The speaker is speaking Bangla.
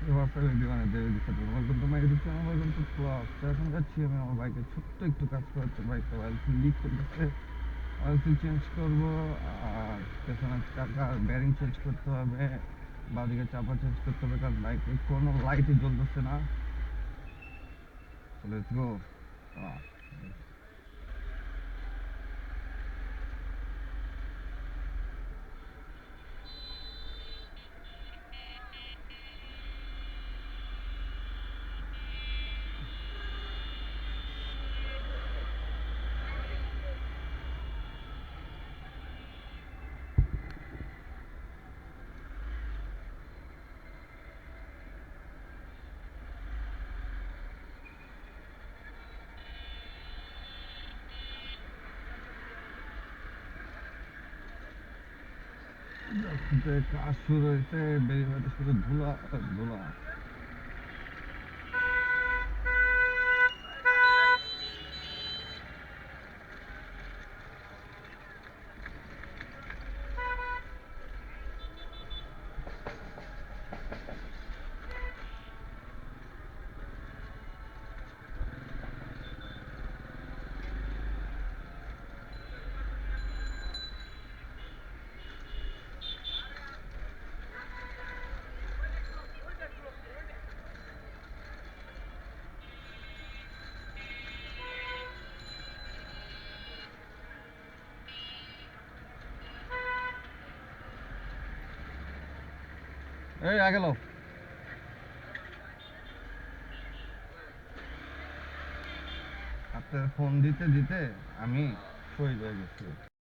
হোয়াটসঅ্যাপে দিওয়ানে দেবে দিচ্ছে তোমার কিন্তু তোমার এদিকে আমার কিন্তু প্লাস তো এখন যাচ্ছি আমি আমার বাইকে ছোট্ট একটু কাজ করতে বাইকটা অয়েল লিক করতেছে অয়েল চেঞ্জ করবো আর পেছনের চাকা ব্যারিং চেঞ্জ করতে হবে বাদিকে চাপা চেঞ্জ করতে হবে কারণ বাইকে কোনো লাইটই জ্বলতেছে না লেটস গো কাজ শুরু হয়েছে বেরিয়ে শুধু ধুলা আর ধুলা এই আগে লো আপনার ফোন দিতে দিতে আমি শহীদ হয়ে গেছি